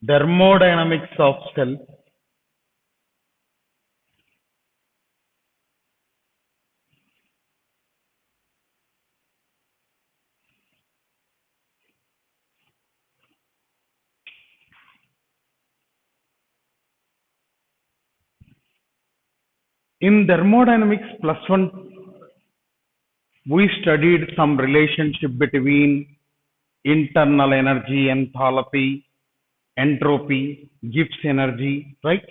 Thermodynamics of cell. In thermodynamics plus one, we studied some relationship between internal energy, enthalpy, entropy, Gibbs energy, right?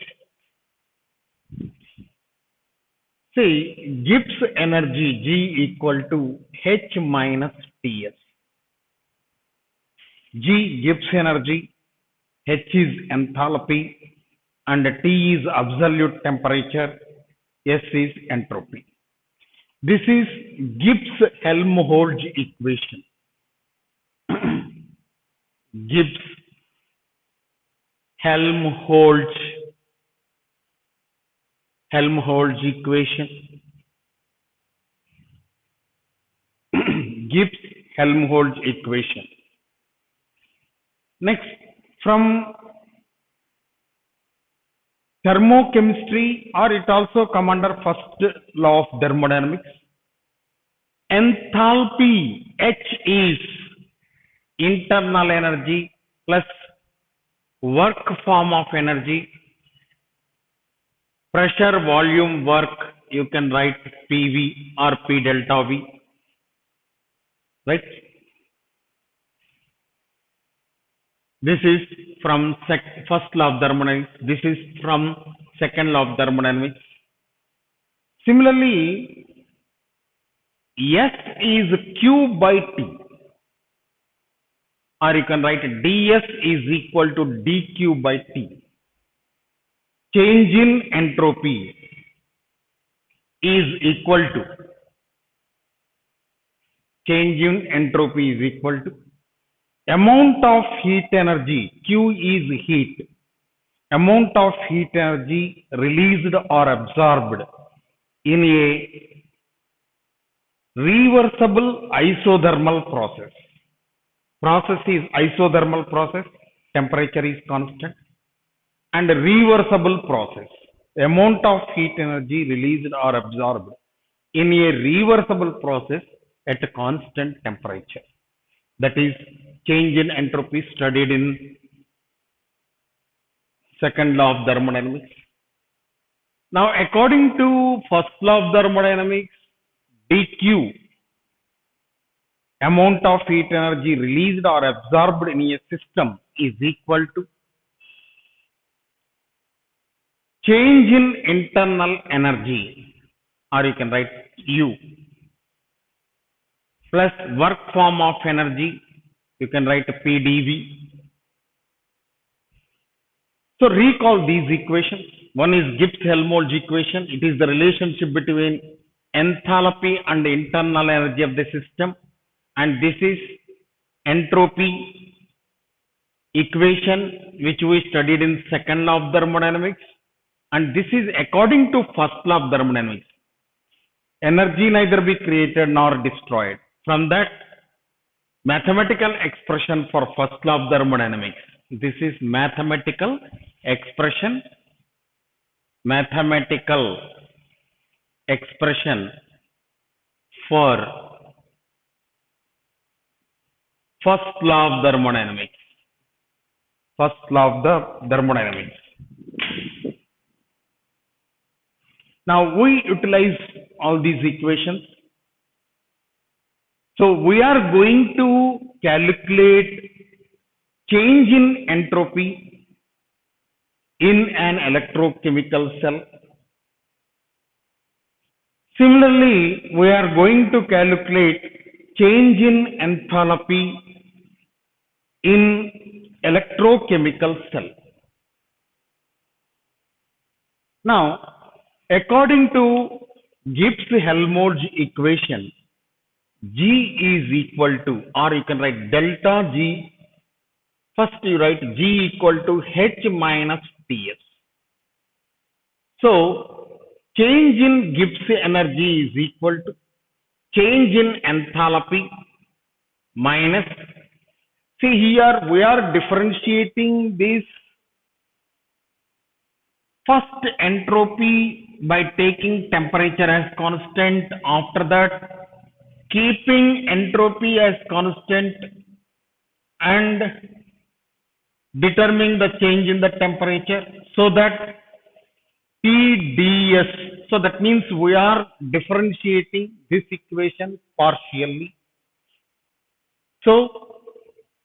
See, Gibbs energy G equal to H minus Ts. G Gibbs energy, H is enthalpy, and T is absolute temperature, S is entropy. This is Gibbs-Helmholtz equation. Gibbs-Helmholtz equation. Gibbs-Helmholtz equation. Next, from thermochemistry, or it also come under first law of thermodynamics. Enthalpy H is internal energy plus work form of energy, pressure volume work, you can write PV or P delta V, right? This is from first law of thermodynamics. This is from second law of thermodynamics. Similarly, S is Q by T, or you can write ds is equal to dq by T. Change in entropy is equal to amount of heat energy. Q is heat. Amount of heat energy released or absorbed in a reversible isothermal process. Process is isothermal process, temperature is constant, and reversible process. Amount of heat energy released or absorbed in a reversible process at a constant temperature. That is change in entropy studied in second law of thermodynamics. Now, according to first law of thermodynamics, dq, amount of heat energy released or absorbed in a system, is equal to change in internal energy, or you can write U, plus work form of energy, you can write PdV. So recall these equations. One is Gibbs-Helmholtz equation. It is the relationship between enthalpy and internal energy of the system. And this is entropy equation, which we studied in second law of thermodynamics. And this is according to first law of thermodynamics. Energy neither be created nor destroyed. From that, mathematical expression for first law of thermodynamics. This is mathematical expression for first law of thermodynamics. First law of the thermodynamics. Now we utilize all these equations. So we are going to calculate change in entropy in an electrochemical cell. Similarly, we are going to calculate change in enthalpy in electrochemical cell. Now, according to Gibbs-Helmholtz equation, G is equal to, or you can write delta G. First you write G equal to H minus Ts. So, change in Gibbs energy is equal to change in enthalpy minus, see here we are differentiating this First entropy by taking temperature as constant, after that keeping entropy as constant and determining the change in the temperature, so that TdS. So that means we are differentiating this equation partially. So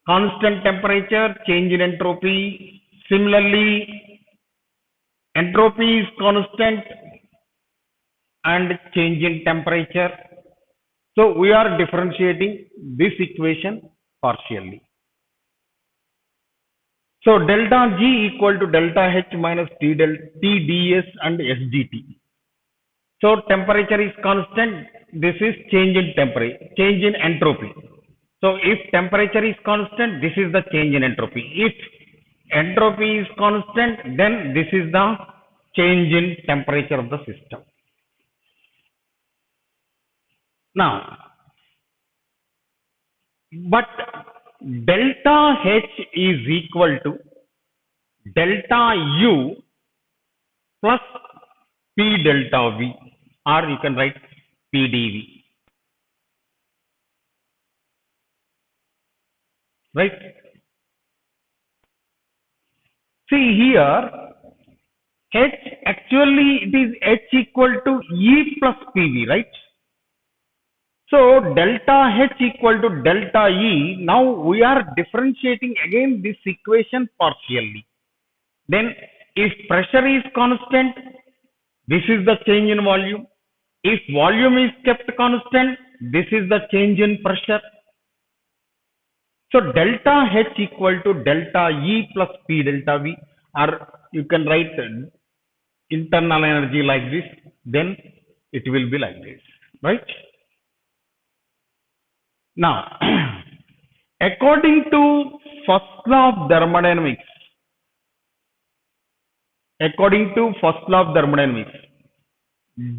constant temperature, change in entropy. Similarly, entropy is constant and change in temperature. So we are differentiating this equation partially. So delta G equal to delta H minus TdS and SdT. So temperature is constant. This is change in temperature, change in entropy. So if temperature is constant, this is the change in entropy. If entropy is constant, then this is the change in temperature of the system. Now, but delta H is equal to delta U plus P delta V, or you can write PdV, right? See here, H actually it is H equal to E plus PV, right? So delta H equal to delta E. Now we are differentiating again this equation partially. Then if pressure is constant, this is the change in volume. If volume is kept constant, this is the change in pressure. So delta H equal to delta E plus P delta V, or you can write internal energy like this, then it will be like this, right? Now, according to first law of thermodynamics,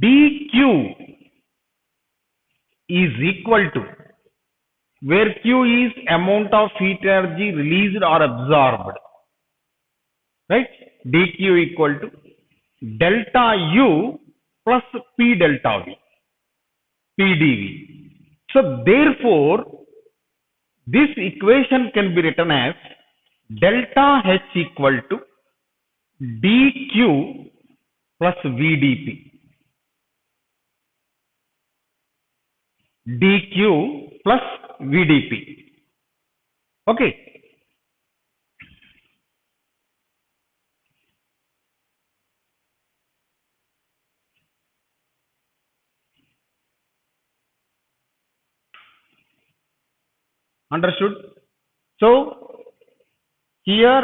dq is equal to, where q is amount of heat energy released or absorbed, right? dq equal to delta u plus p delta v, pdv. So therefore, this equation can be written as delta H equal to dq plus vdp. dq plus vdp. Okay. Understood? So here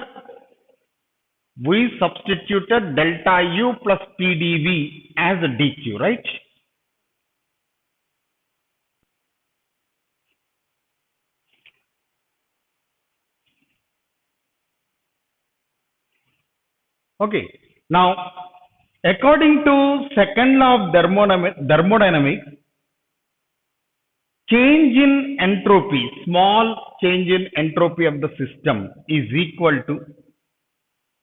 we substituted delta u plus pdv as a dq, right? Okay. Now, according to second law of thermodynamics, change in entropy, small change in entropy of the system is equal to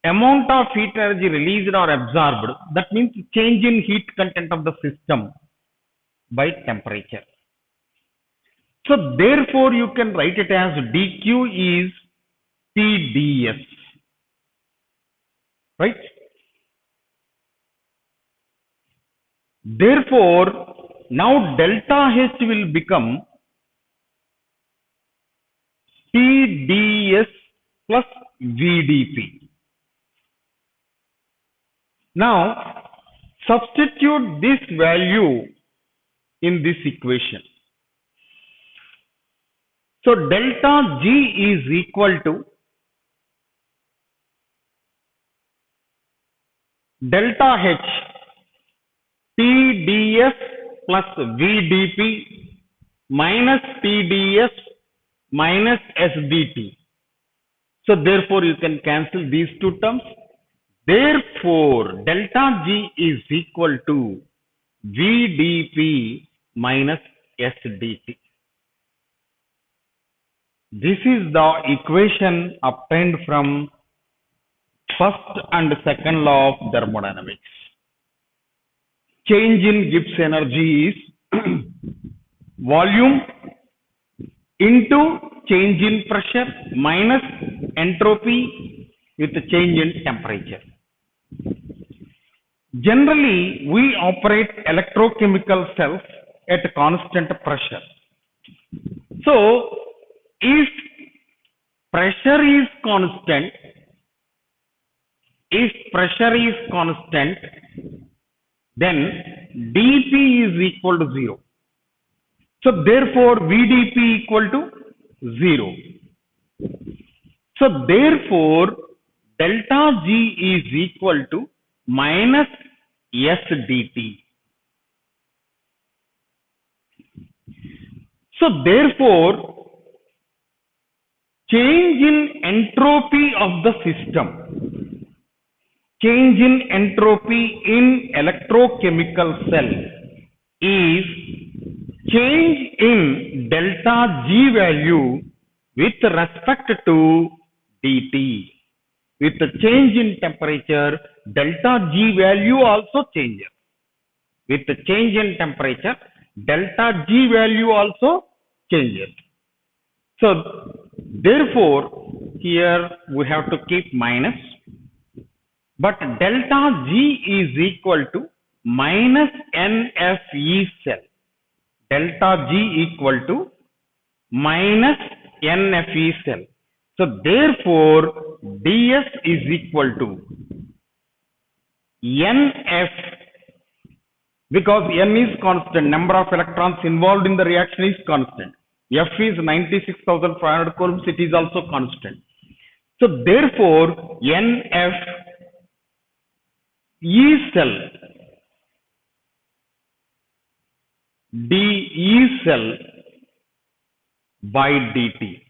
amount of heat energy released or absorbed. That means change in heat content of the system by temperature. So therefore, you can write it as dq is Tds, right? Therefore, now delta H will become Tds plus Vdp. Now, substitute this value in this equation. So delta G is equal to delta H Tds plus Vdp minus Tds minus SdT. So therefore you can cancel these two terms. Therefore delta G is equal to Vdp minus SdT. This is the equation obtained from first and second law of thermodynamics. Change in Gibbs energy is volume into change in pressure minus entropy with change in temperature. Generally, we operate electrochemical cells at constant pressure. So, if pressure is constant, then dP is equal to 0. So therefore VdP equal to 0. So therefore delta G is equal to minus S dt. So therefore change in entropy of the system, change in entropy in electrochemical cell is change in delta G value with respect to dt. With the change in temperature, delta G value also changes. With the change in temperature, delta G value also changes. So therefore here we have to keep minus, but delta G is equal to minus NFE cell. Delta G equal to minus NFE cell. So therefore ds is equal to NF, because N is constant, number of electrons involved in the reaction is constant. F is 96,500 coulombs, it is also constant. So therefore NF E cell dE cell by dt,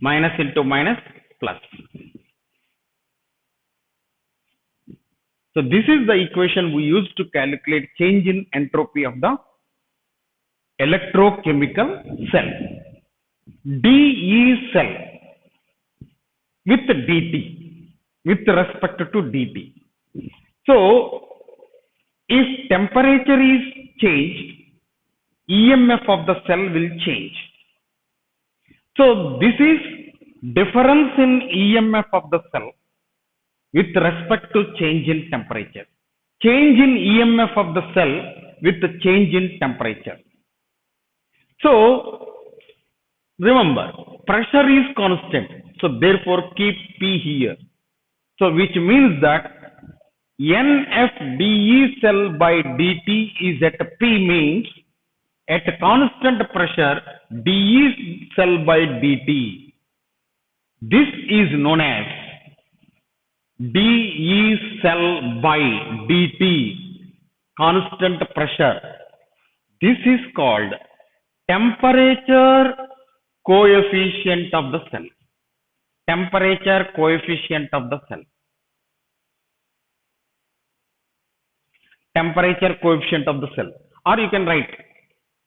minus into minus plus. So this is the equation we use to calculate change in entropy of the electrochemical cell. dE cell with dt, with respect to dt. So if temperature is changed, EMF of the cell will change. So this is difference in EMF of the cell with respect to change in temperature. Change in EMF of the cell with the change in temperature. So remember, pressure is constant. So therefore keep P here. So which means that NF dE cell by dt is at P, means at constant pressure dE cell by dt. This is known as dE cell by dt, constant pressure. This is called temperature coefficient of the cell. Temperature coefficient of the cell. Temperature coefficient of the cell. Or you can write,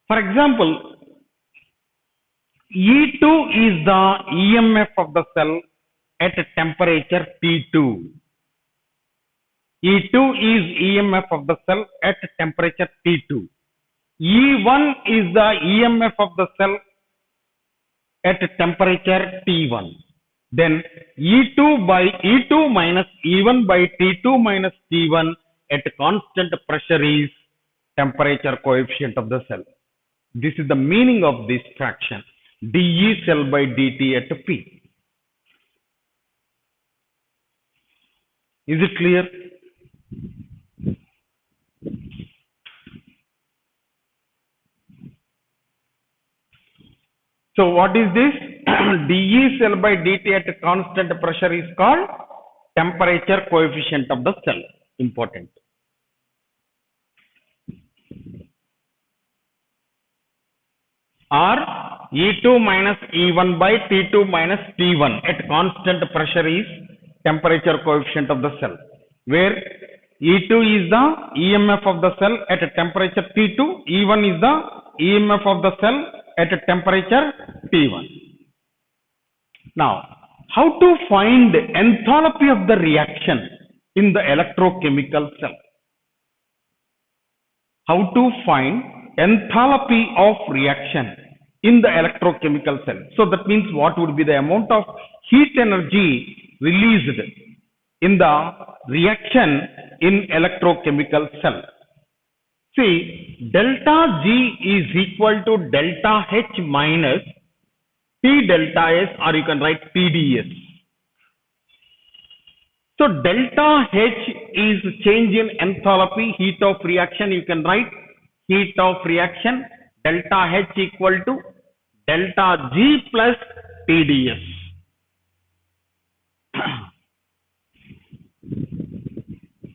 for example, E2 is the EMF of the cell at temperature T2. E2 is EMF of the cell at temperature T2. E1 is the EMF of the cell at temperature T1. Then E2 minus E1 by T2 minus T1 at constant pressure is temperature coefficient of the cell. This is the meaning of this fraction, dE cell by dt at P. Is it clear? So what is this? dE cell by dt at constant pressure is called temperature coefficient of the cell. Important. Or E2 minus E1 by T2 minus T1 at constant pressure is temperature coefficient of the cell, where E2 is the EMF of the cell at a temperature T2, E1 is the EMF of the cell at a temperature T1. Now, How to find enthalpy of the reaction in the electrochemical cell? How to find enthalpy of reaction in the electrochemical cell? So that means what would be the amount of heat energy released in the reaction in electrochemical cell? See, delta G is equal to delta H minus T delta S, or you can write TdS. So delta H is change in enthalpy, heat of reaction. You can write heat of reaction, delta H equal to delta G plus TdS.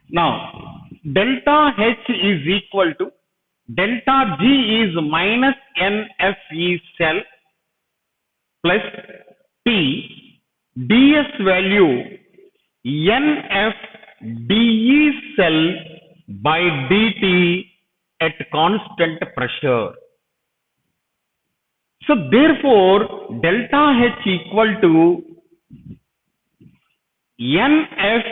Now, delta H is equal to delta G is minus NFE cell plus T, ds value NF dE cell by dt at constant pressure. So therefore, delta H equal to NF,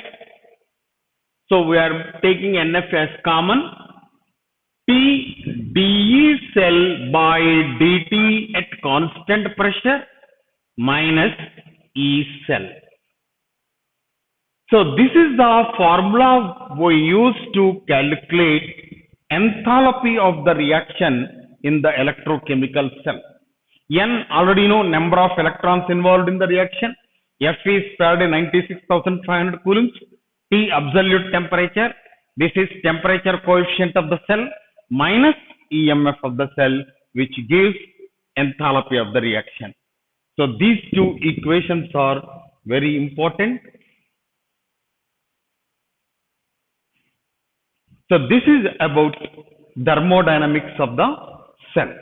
so we are taking NF as common, T dE cell by dt at constant pressure minus E cell. So this is the formula we use to calculate enthalpy of the reaction in the electrochemical cell. N already know number of electrons involved in the reaction. F is Faraday 96,500 coulombs. T absolute temperature. This is temperature coefficient of the cell minus EMF of the cell, which gives enthalpy of the reaction. So these two equations are very important. So this is about thermodynamics of the cell.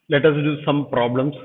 Let us do some problems.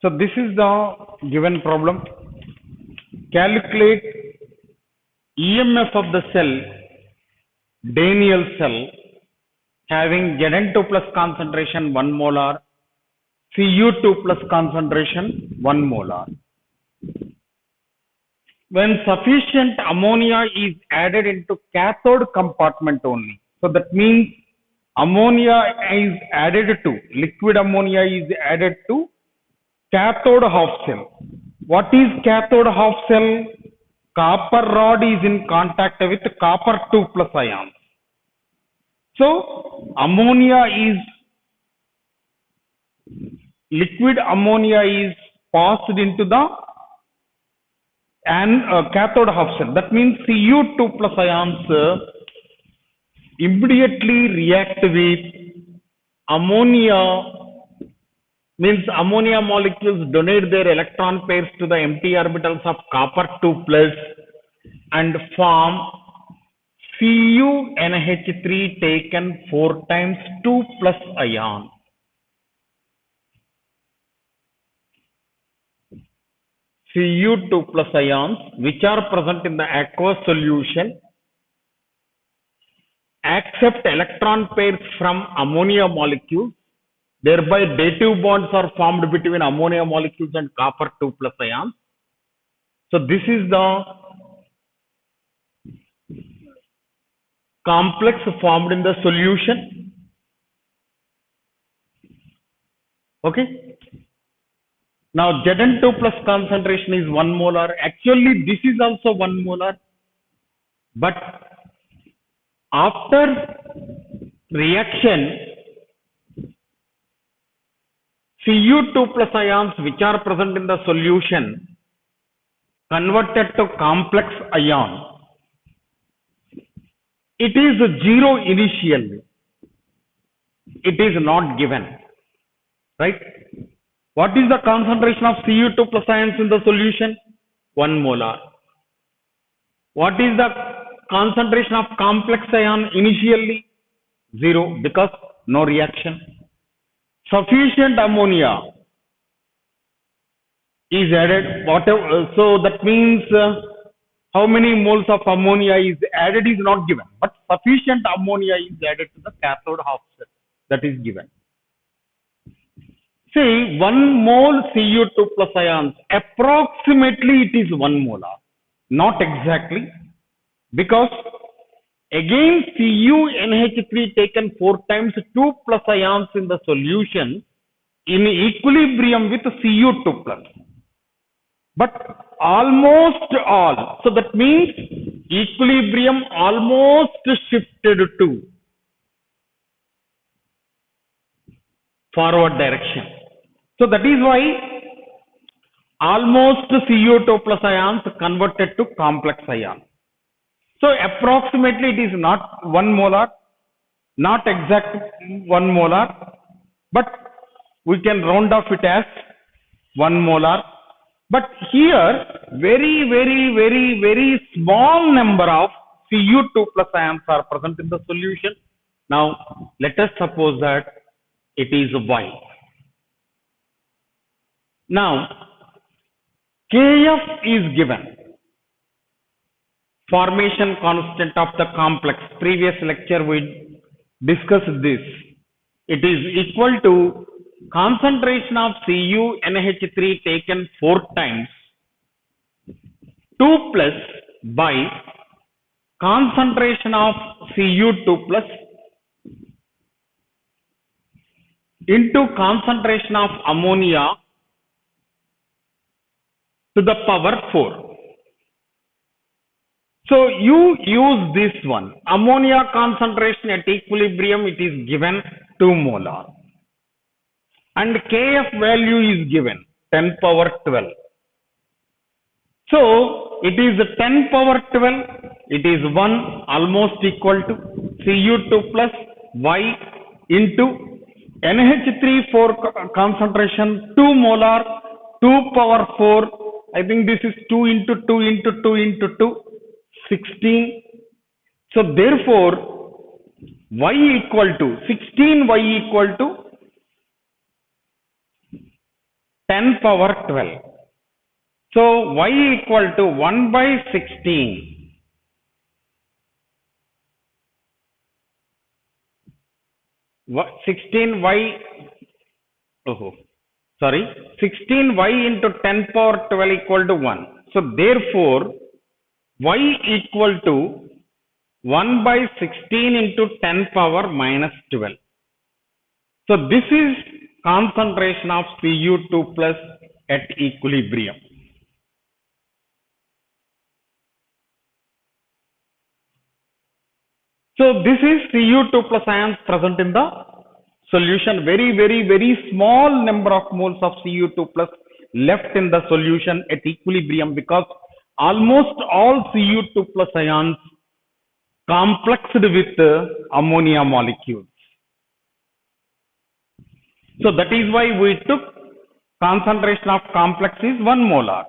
So this is the given problem. Calculate EMF of the cell, Daniell cell, having Zn2 plus concentration 1 molar, Cu2 plus concentration 1 molar. When sufficient ammonia is added into cathode compartment only. So that means ammonia is added to, liquid ammonia is added to cathode half cell. What is cathode half cell? Copper rod is in contact with copper 2 plus ions. So ammonia is, liquid ammonia is passed into the cathode half cell. That means Cu2 plus ions immediately react with ammonia means ammonia molecules donate their electron pairs to the empty orbitals of copper 2 plus and form CuNH3 taken 4 times 2 plus ion. Cu2 plus ions which are present in the aqueous solution accept electron pairs from ammonia molecules, thereby dative bonds are formed between ammonia molecules and copper 2 plus ions. So this is the complex formed in the solution. Okay. Now Zn2 plus concentration is 1 molar. Actually this is also 1 molar, but after reaction Cu2 plus ions which are present in the solution converted to complex ion. It is 0 initially. It is not given, right? What is the concentration of Cu2 plus ions in the solution? 1 molar. What is the concentration of complex ion initially? 0, because no reaction. Sufficient ammonia is added. Whatever, so that means how many moles of ammonia is added is not given, but sufficient ammonia is added to the cathode half cell, that is given. See, 1 mole Cu2 plus ions, approximately it is 1 molar, not exactly, because again CuNH3 taken 4 times 2 plus ions in the solution in equilibrium with Cu2 plus. But almost all, so that means equilibrium almost shifted to forward direction. So that is why almost Cu2 plus ions converted to complex ion. So approximately it is not 1 molar, not exact 1 molar, but we can round off it as 1 molar. But here very small number of Cu2 plus ions are present in the solution. Now let us suppose that it is Y. Now Kf is given, formation constant of the complex. Previous lecture we discussed this. It is equal to concentration of CuNH3 taken 4 times 2 plus by concentration of Cu2 plus into concentration of ammonia to the power 4. So you use this one. Ammonia concentration at equilibrium, it is given 2 molar. And Kf value is given 10 power 12. So it is 10 power 12. It is 1 almost equal to Cu2 plus Y into NH3 4 concentration 2 molar 2 power 4. I think this is 2 into 2 into 2 into 2. 16. So therefore Y equal to 16, Y equal to 10 power 12. So Y equal to 1 by 16. What 16 Y? Oh, sorry. 16 Y into 10 power 12 equal to 1. So therefore Y equal to 1 by 16 into 10 power minus 12. So this is concentration of Cu2 plus at equilibrium. So this is Cu2 plus ions present in the solution. Very small number of moles of Cu2 plus left in the solution at equilibrium, because almost all Cu2 plus ions complexed with ammonia molecules. So that is why we took concentration of complex is 1 molar.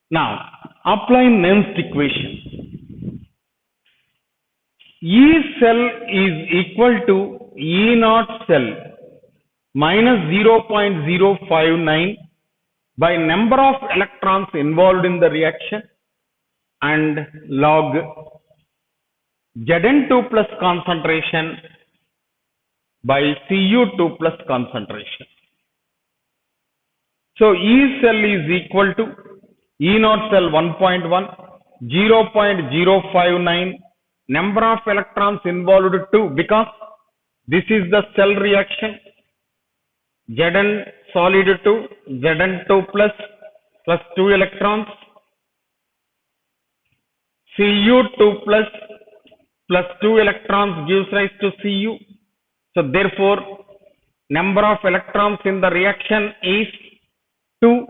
Now apply Nernst equation. E cell is equal to E naught cell minus 0.059 by number of electrons involved in the reaction and log Zn2 plus concentration by Cu2 plus concentration. So E cell is equal to E naught cell 1.1, 0.059 number of electrons involved 2, because this is the cell reaction. Zn solid 2, Zn2 plus 2 electrons, Cu2 plus 2 electrons gives rise to Cu. So therefore number of electrons in the reaction is 2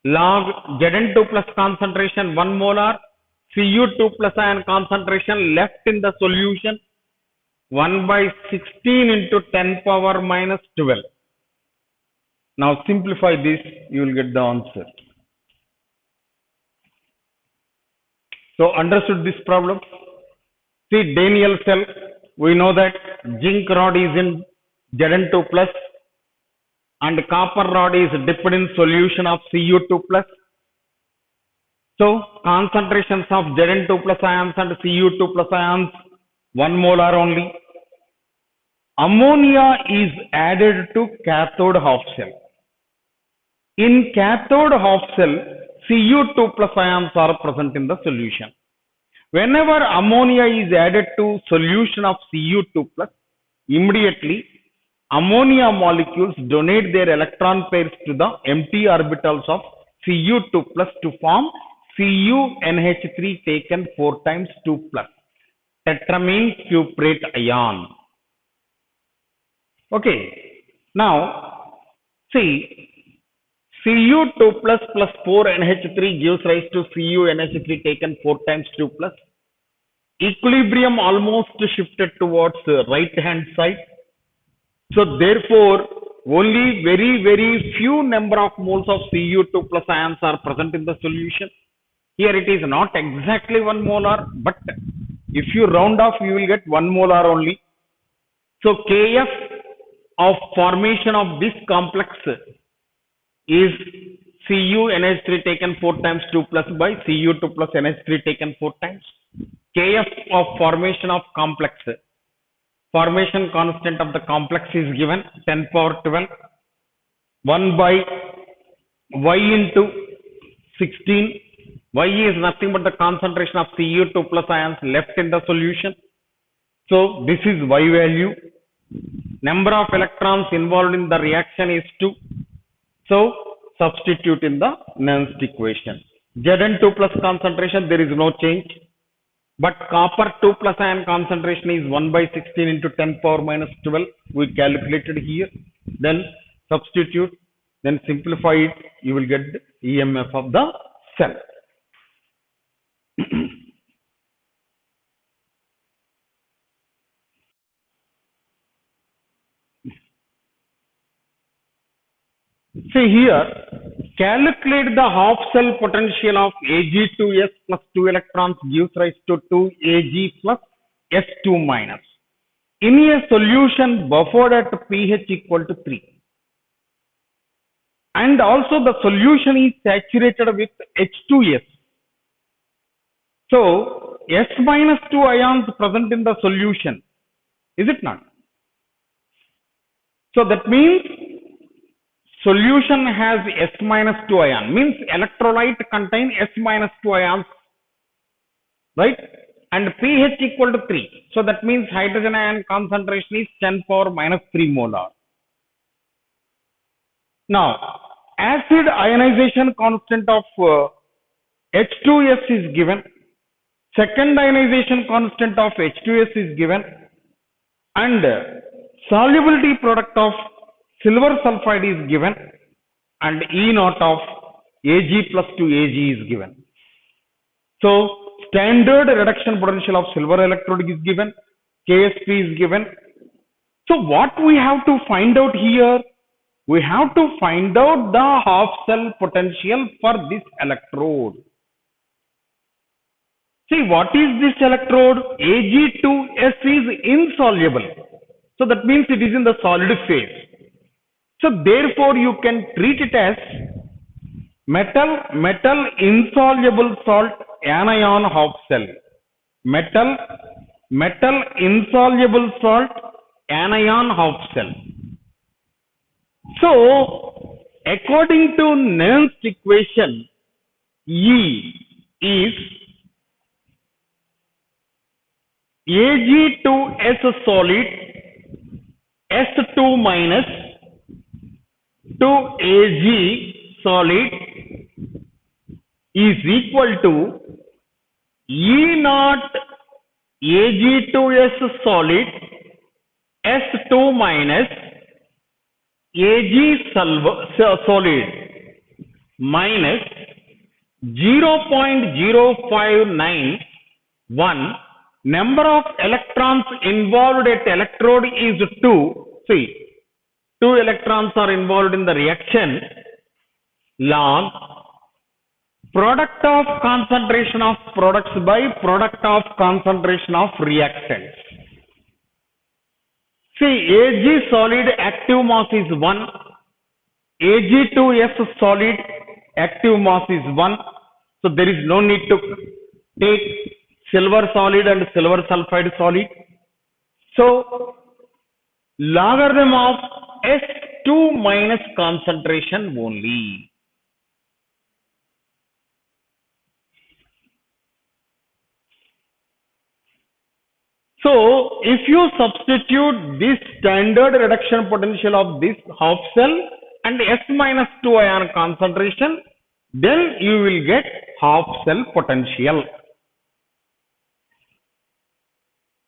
log Zn2 plus concentration 1 molar, Cu2 plus ion concentration left in the solution 1 by 16 into 10 power minus 12. Now simplify this, you will get the answer. So understood this problem? See, Daniell cell, we know that zinc rod is in Zn2 plus and copper rod is dipped in solution of Cu2 plus. So concentrations of Zn2 plus ions and Cu2 plus ions 1 molar only. Ammonia is added to cathode half cell. In cathode half cell, Cu2 plus ions are present in the solution. Whenever ammonia is added to solution of Cu2 plus, immediately ammonia molecules donate their electron pairs to the empty orbitals of Cu2 plus to form CuNH3 taken 4 times 2 plus tetramine cuprate ion. Okay, now see, Cu2 plus 4 NH3 gives rise to CuNH3 taken 4 times 2 plus. Equilibrium almost shifted towards right hand side. So therefore only very few number of moles of Cu2 plus ions are present in the solution. Here it is not exactly 1 molar, but if you round off you will get 1 molar only. So Kf of formation of this complex is CuNH3 taken 4 times 2 plus by Cu2 plus NH3 taken 4 times. Kf of formation of complex, formation constant of the complex is given 10 power 12, 1 by Y into 16. Y is nothing but the concentration of Cu2 plus ions left in the solution. So this is Y value. Number of electrons involved in the reaction is 2. So substitute in the Nernst equation. Zn2 plus concentration, there is no change. But copper 2 plus ion concentration is 1 by 16 into 10 power minus 12. We calculated here. Then substitute. Then simplify it. You will get the EMF of the cell. See here, calculate the half cell potential of Ag2S plus 2 electrons gives rise to 2Ag plus S2 minus in a solution buffered at pH equal to 3. And also the solution is saturated with H2S. So S minus 2 ions present in the solution, is it not? So that means solution has S minus 2 ion, means electrolyte contain S minus 2 ions, right? And pH equal to 3. So that means hydrogen ion concentration is 10 power minus 3 molar. Now, acid ionization constant of H2S is given. Second ionization constant of H2S is given. And solubility product of silver sulfide is given, and E naught of Ag plus 2Ag is given. So standard reduction potential of silver electrode is given, Ksp is given. So what we have to find out here? We have to find out the half cell potential for this electrode. See, what is this electrode? Ag2S is insoluble. So that means it is in the solid phase. So therefore you can treat it as metal insoluble salt anion half cell. Metal insoluble salt anion half cell. So according to Nernst equation, E is Ag2S solid S2 minus 2Ag solid is equal to E naught Ag2S solid S2 minus Ag solid minus 0.0591. Number of electrons involved at electrode is 2. See, 2 electrons are involved in the reaction. Log product of concentration of products by product of concentration of reactants. See, Ag solid active mass is 1. Ag2S solid active mass is 1. So there is no need to take silver solid and silver sulfide solid. So logarithm of S2 minus concentration only. So if you substitute this standard reduction potential of this half cell and S minus 2 ion concentration, then you will get half cell potential.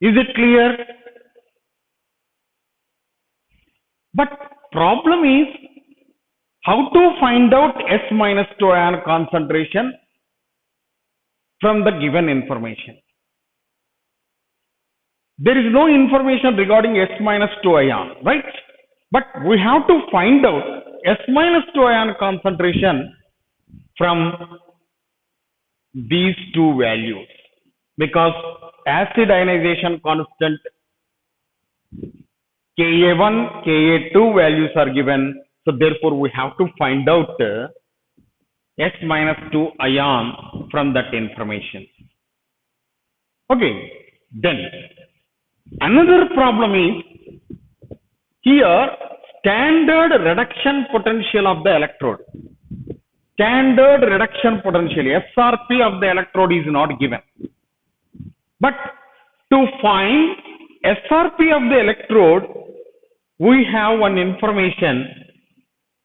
Is it clear? But problem is how to find out S minus 2 ion concentration from the given information. There is no information regarding S minus 2 ion, right? But we have to find out S minus 2 ion concentration from these two values, because acid ionization constant Ka1, Ka2 values are given. So therefore we have to find out S minus 2 ion from that information. Okay, then another problem is here standard reduction potential of the electrode. Standard reduction potential SRP of the electrode is not given. But to find SRP of the electrode, we have one information.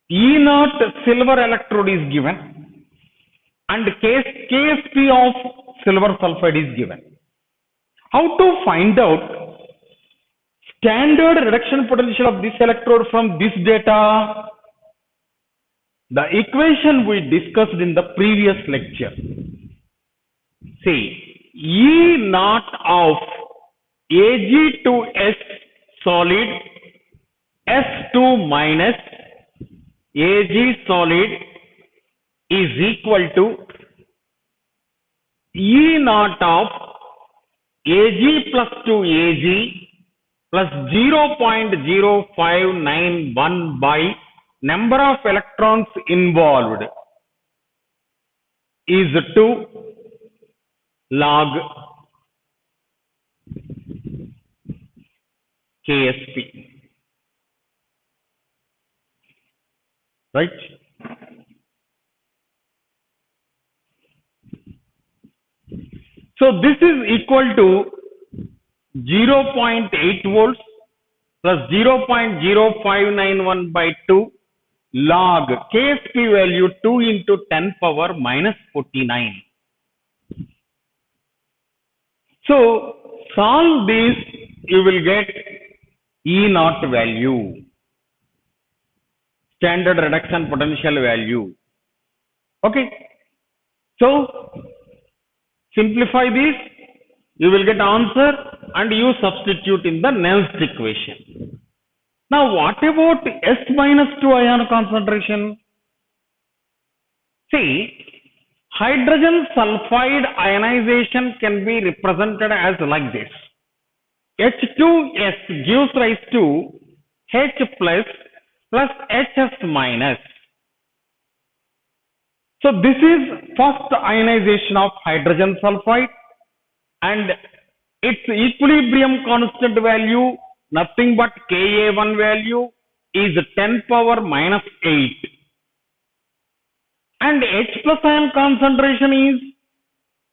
E naught silver electrode is given and KSP of silver sulfide is given. How to find out standard reduction potential of this electrode from this data? The equation we discussed in the previous lecture. See, E naught of Ag2S solid S2 minus Ag solid is equal to E naught of Ag plus 2Ag plus 0.0591 by number of electrons involved is 2 log KSP. Right? So this is equal to 0.8 volts plus 0.0591 by 2 log KSP value 2 into 10 power minus 49. So solve this, you will get E naught value, standard reduction potential value. Okay. So simplify this, you will get answer and you substitute in the Nernst equation. Now what about S minus 2 ion concentration? See, hydrogen sulfide ionization can be represented as like this. H2S gives rise to H plus HS minus. So this is first ionization of hydrogen sulfide, and its equilibrium constant value nothing but Ka1 value is 10 power minus 8. And H plus ion concentration is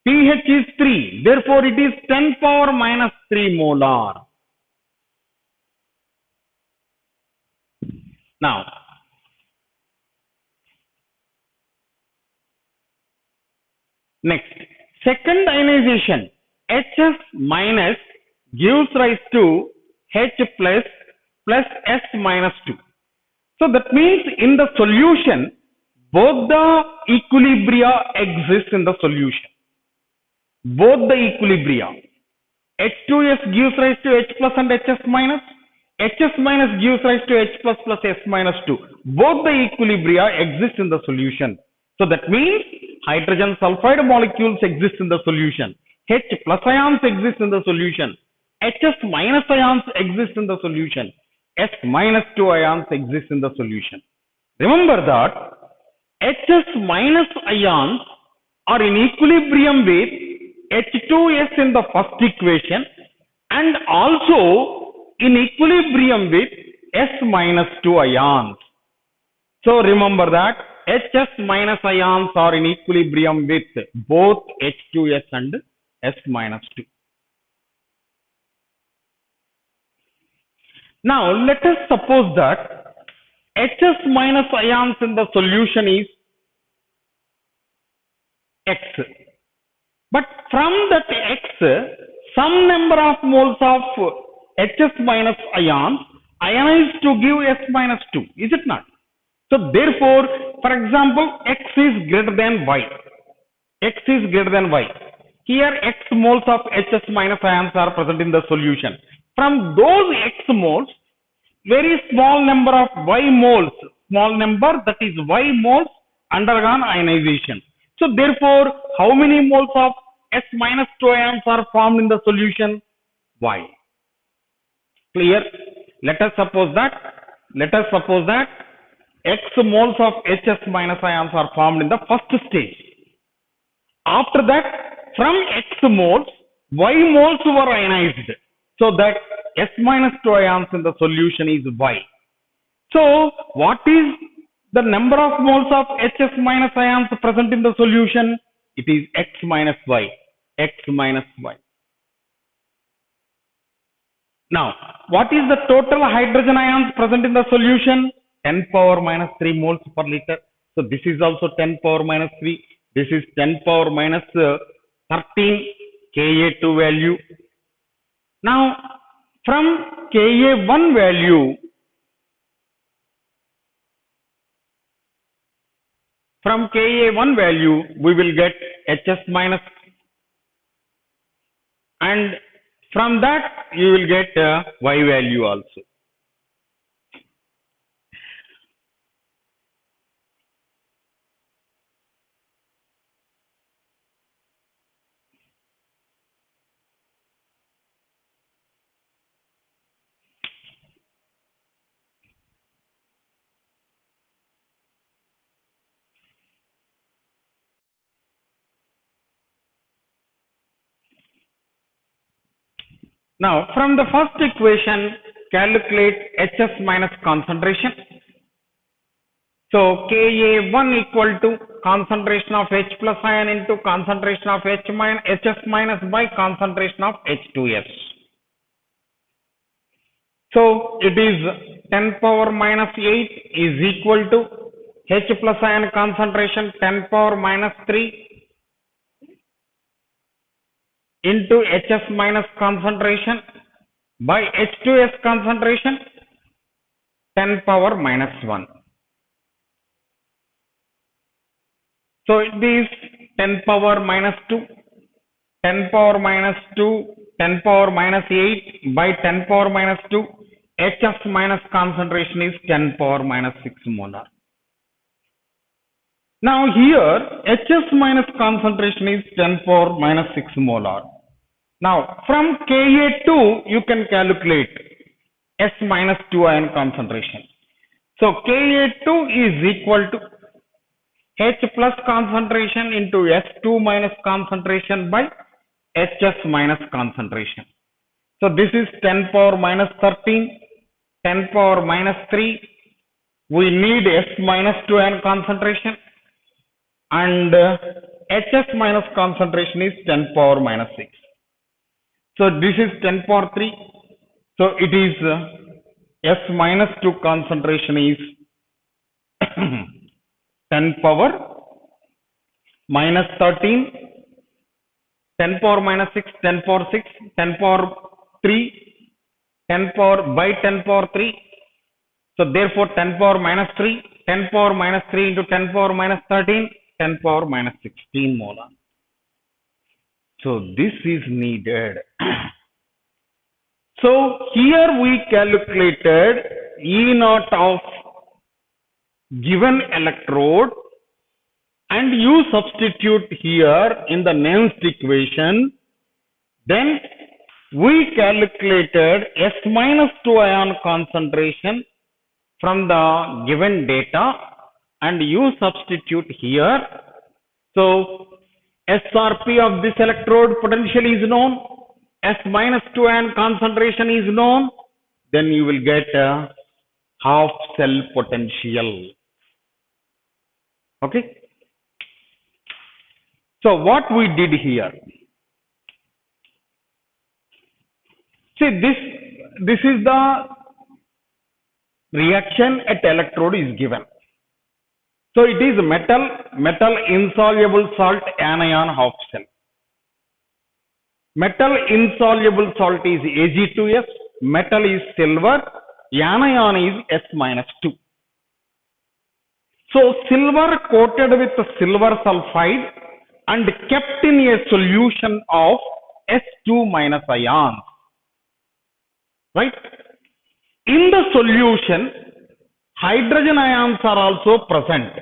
pH is 3. Therefore, it is 10 power minus 3 molar. Now, next, second ionization, HS minus gives rise to H plus S minus 2. So that means in the solution, both the equilibria exist in the solution. Both the equilibria. H2S gives rise to H plus and HS minus. HS minus gives rise to H plus S minus 2. Both the equilibria exist in the solution. So that means hydrogen sulfide molecules exist in the solution. H plus ions exist in the solution. HS minus ions exist in the solution. S minus 2 ions exist in the solution. Remember that HS minus ions are in equilibrium with H2S in the first equation and also in equilibrium with S minus 2 ions. So remember that HS minus ions are in equilibrium with both H2S and S minus 2. Now let us suppose that HS minus ions in the solution is X. But from that X, some number of moles of HS minus ions ionize to give S minus 2. Is it not? So therefore, for example, X is greater than Y. X is greater than Y. Here X moles of HS minus ions are present in the solution. From those X moles, very small number of Y moles, small number, that is Y moles, undergone ionization. So therefore, how many moles of S minus 2 ions are formed in the solution? Y. Clear? Let us suppose that X moles of HS minus ions are formed in the first stage. After that, from X moles, Y moles were ionized. So that S minus 2 ions in the solution is Y. So what is the number of moles of HS minus ions present in the solution? It is X minus Y. X minus Y. Now, what is the total hydrogen ions present in the solution? 10 power minus 3 moles per liter. So this is also 10 power minus 3. This is 10 power minus 13 Ka2 value. Now, from Ka1 value, we will get HS minus, and from that you will get Y value also. Now, from the first equation, calculate HS minus concentration. So, Ka1 equal to concentration of H plus ion into concentration of HS minus by concentration of H2S. So, it is 10 power minus 8 is equal to H plus ion concentration 10 power minus 3 into HS minus concentration by H2S concentration 10 power minus 1. So it is 10 power minus 2, 10 power minus 2, 10 power minus 8 by 10 power minus 2 HS minus concentration is 10 power minus 6 molar. Now here HS minus concentration is 10 power minus 6 molar. Now from Ka2 you can calculate S minus 2 ion concentration. So Ka2 is equal to H plus concentration into S2 minus concentration by HS minus concentration. So this is 10 power minus 13, 10 power minus 3. We need S minus 2 ion concentration, and HS minus concentration is 10 power minus 6. So this is 10 power 3. So it is S minus 2 concentration is 10 power minus 13, 10 power minus 6, 10 power 6, 10 power 3, 10 power by 10 power 3. So therefore 10 power minus 3, 10 power minus 3 into 10 power minus 13, 10 power minus 16 molar. So this is needed. So here we calculated E naught of given electrode, and you substitute here in the Nernst equation. Then we calculated S minus 2 ion concentration from the given data, and you substitute here. So SRP of this electrode potential is known, S minus 2 ion concentration is known, then you will get a half cell potential. Okay. So what we did here, see this is the reaction at electrode is given. So it is metal insoluble salt anion half cell. Metal insoluble salt is Ag2S, metal is silver, anion is S minus 2. So silver coated with silver sulfide and kept in a solution of S2 minus ions, right? In the solution, hydrogen ions are also present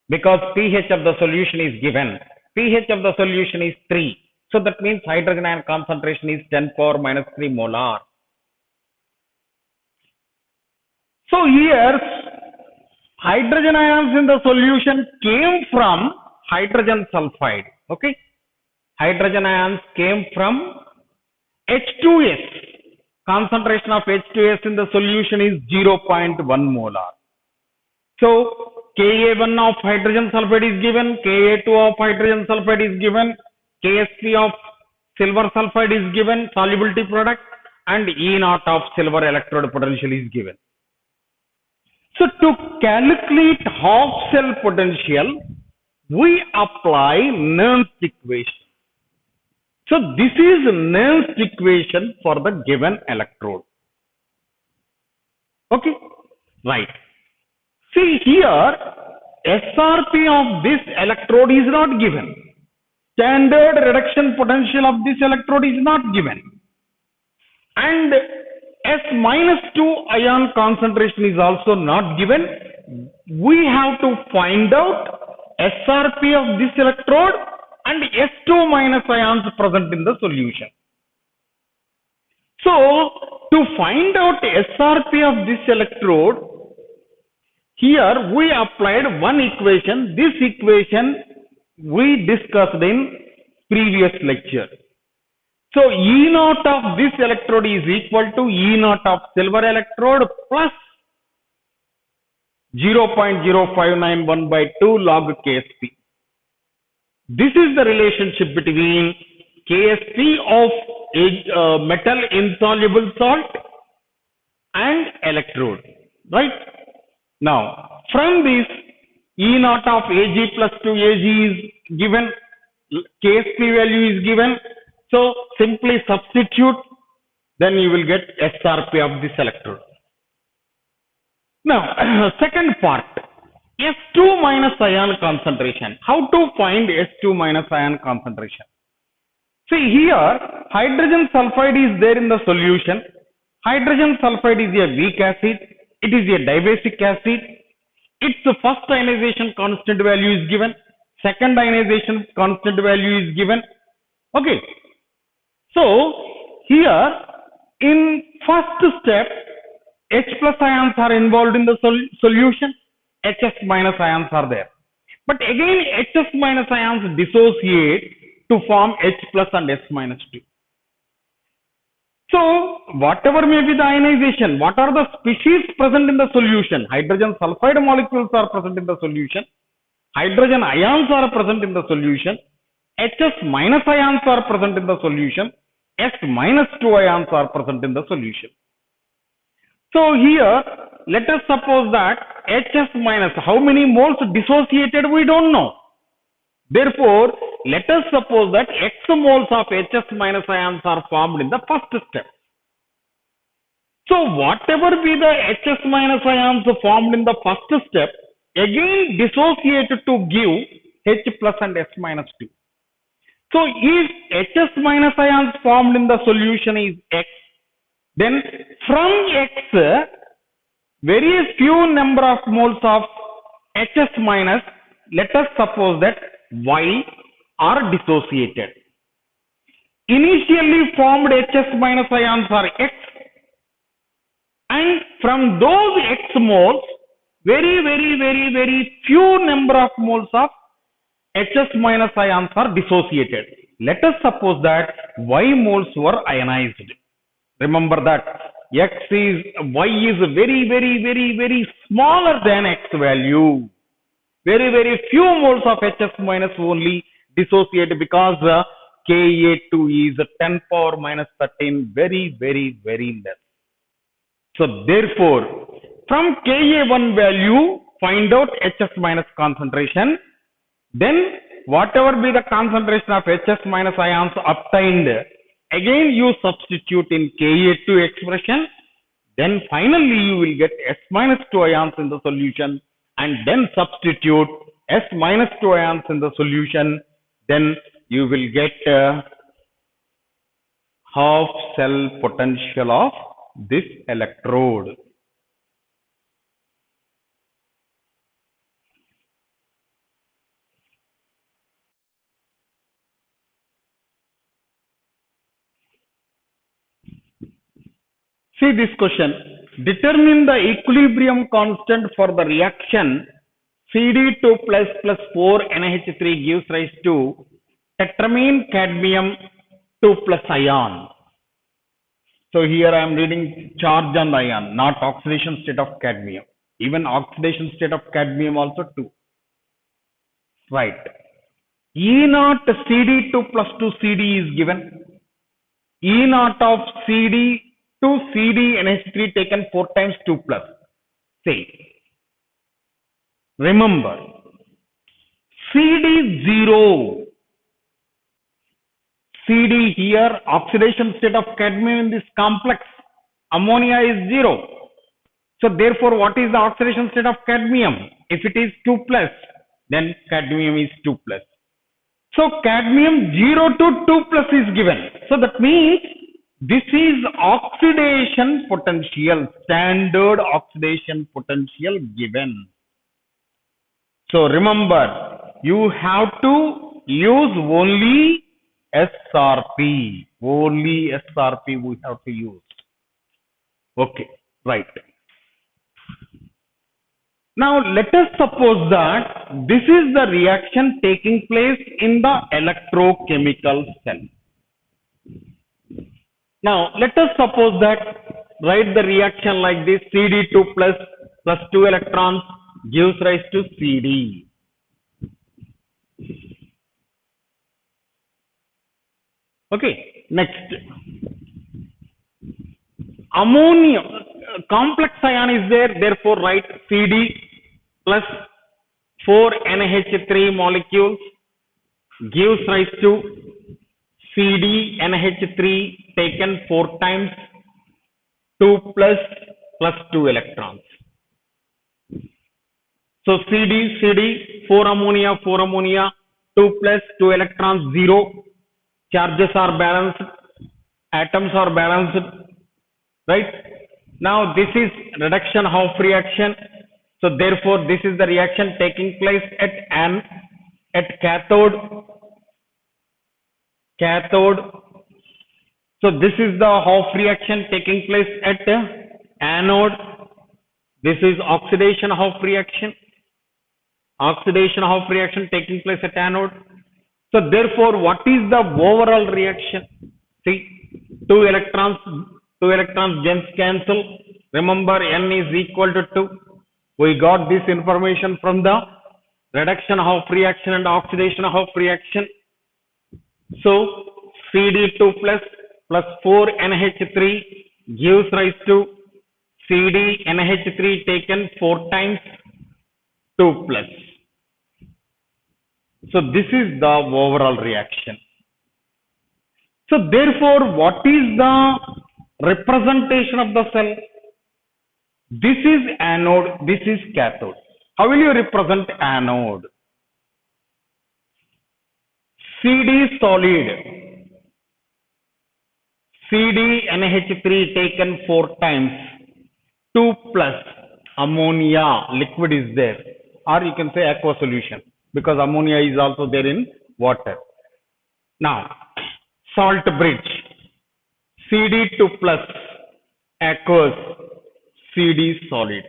because pH of the solution is given. pH of the solution is 3. So that means hydrogen ion concentration is 10 power minus 3 molar. So here hydrogen ions in the solution came from hydrogen sulfide. Okay. Hydrogen ions came from H2S. Concentration of H2S in the solution is 0.1 molar. So Ka1 of hydrogen sulfide is given, Ka2 of hydrogen sulfide is given, KSP of silver sulfide is given, solubility product, and E naught of silver electrode potential is given. So to calculate half cell potential, we apply Nernst equation. So this is Nernst equation for the given electrode. Okay, right. See here, SRP of this electrode is not given. Standard reduction potential of this electrode is not given. And S minus 2 ion concentration is also not given. We have to find out SRP of this electrode and S2 minus ions present in the solution. So to find out SRP of this electrode, here we applied one equation. This equation we discussed in previous lecture. So E naught of this electrode is equal to E naught of silver electrode plus 0.0591 by 2 log KSP. This is the relationship between KSP of metal insoluble salt and electrode, right? Now, from this, E naught of Ag plus 2Ag is given, KSP value is given. So, simply substitute, then you will get SRP of this electrode. Now, second part, S2 minus ion concentration. How to find S2 minus ion concentration? See here, hydrogen sulfide is there in the solution. Hydrogen sulfide is a weak acid. It is a dibasic acid. Its first ionization constant value is given. Second ionization constant value is given. Okay. So here in first step, H plus ions are involved in the solution. HS minus ions are there. But again, HS minus ions dissociate to form H plus and S minus 2. So, whatever may be the ionization, what are the species present in the solution? Hydrogen sulfide molecules are present in the solution. Hydrogen ions are present in the solution. HS minus ions are present in the solution. S minus 2 ions are present in the solution. So, here, let us suppose that HS minus, how many moles dissociated, we don't know. Therefore, let us suppose that X moles of HS minus ions are formed in the first step. So, whatever be the HS minus ions formed in the first step, again dissociate to give H plus and S minus 2. So, if HS minus ions formed in the solution is X, then from X, very few number of moles of HS minus, let us suppose that Y are dissociated. Initially formed HS minus ions are X, and from those X moles, very few number of moles of HS minus ions are dissociated. Let us suppose that Y moles were ionized. Remember that Y is very smaller than X value. Very few moles of HS minus only dissociate because Ka2 is 10 power minus 13, very less. So therefore, from Ka1 value, find out HS minus concentration. Then whatever be the concentration of HS minus ions obtained, again you substitute in Ka2 expression. Then finally you will get S minus 2 ions in the solution. And then substitute S minus 2 ions in the solution, then you will get half cell potential of this electrode. See this question. Determine the equilibrium constant for the reaction CD2 plus 4 NH3 gives rise to tetramine cadmium 2 plus ion. So here I am reading charge on the ion, not oxidation state of cadmium. Even oxidation state of cadmium also 2. Right. E0 CD2 plus 2 CD is given. E0 of CD to CD NH3 taken 4 times 2 plus. Say, remember, CD 0. CD here, oxidation state of cadmium in this complex. Ammonia is 0. So therefore, what is the oxidation state of cadmium? If it is 2 plus, then cadmium is 2 plus. So cadmium 0 to 2 plus is given. So that means this is oxidation potential, standard oxidation potential given. So remember, you have to use only SRP. Only SRP we have to use. Okay, right. Now let us suppose that this is the reaction taking place in the electrochemical cell. Now let us suppose that, write the reaction like this: CD2 plus 2 electrons gives rise to CD. Okay, next. Ammonia, complex ion is there, therefore write CD plus 4 NH3 molecules gives rise to CD NH3 taken 4 times 2 plus 2 electrons. So CD 4 ammonia 2 plus 2 electrons 0. Charges are balanced, atoms are balanced. right? Now this is reduction half reaction. So therefore this is the reaction taking place at cathode. So this is the half reaction taking place at anode. This is oxidation half reaction. Oxidation half reaction taking place at anode. So therefore, what is the overall reaction? See, two electrons gents cancel. Remember, n is equal to 2. We got this information from the reduction half reaction and oxidation half reaction. So Cd2 plus 4NH3 gives rise to CdNH3 taken 4 times 2 plus. So this is the overall reaction. So therefore, what is the representation of the cell? This is anode, this is cathode. How will you represent anode? Cd solid, CdNH3 taken 4 times, 2 plus ammonia, liquid is there, or you can say aqua solution, because ammonia is also there in water. Now, salt bridge, Cd2 plus aqueous, Cd solid.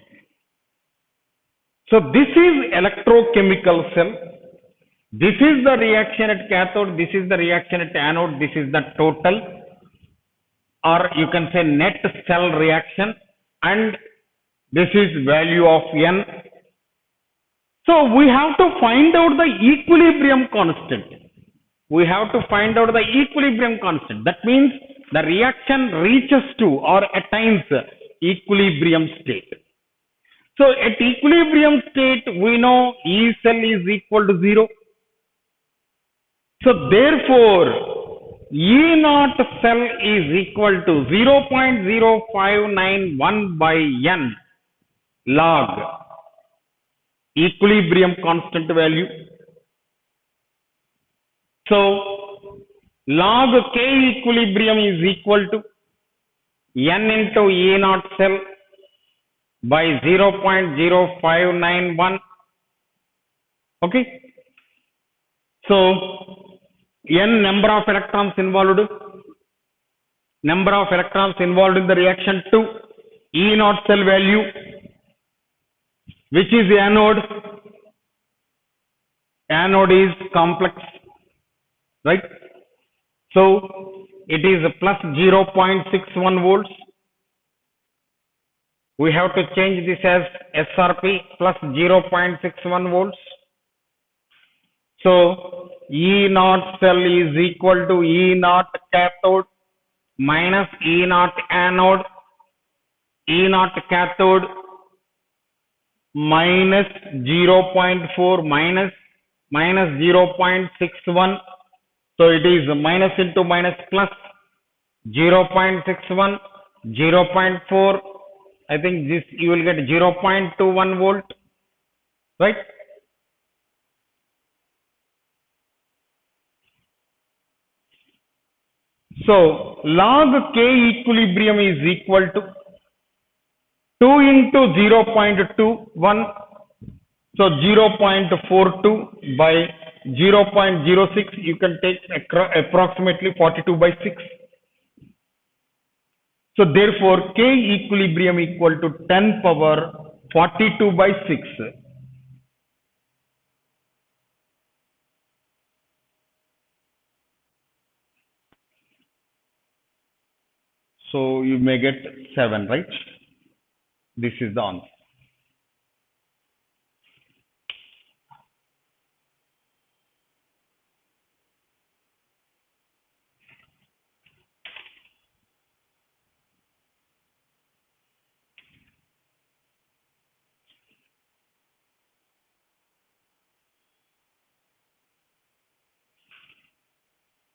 So this is electrochemical cell. This is the reaction at cathode, this is the reaction at anode, this is the total, or you can say net cell reaction, and this is value of n. So we have to find out the equilibrium constant. We have to find out the equilibrium constant. That means the reaction reaches to or attains equilibrium state. So at equilibrium state, we know E cell is equal to 0. So therefore, E naught cell is equal to 0.0591 by n log equilibrium constant value. So log K equilibrium is equal to n into E naught cell by 0.0591. Okay. So n number of electrons involved in the reaction to E naught cell value, which is anode. Anode is complex, right? So it is plus 0.61 volts. We have to change this as SRP plus 0.61 volts. So E naught cell is equal to E naught cathode minus E naught anode, E naught cathode minus 0.4 minus 0.61. So it is minus into minus plus 0.61, 0.4. I think this you will get 0.21 volt, right? So log K equilibrium is equal to 2 into 0.21. So 0.42 by 0.06, you can take approximately 42 by 6. So therefore, K equilibrium equal to 10 power 42 by 6. So you may get 7, right? This is the answer.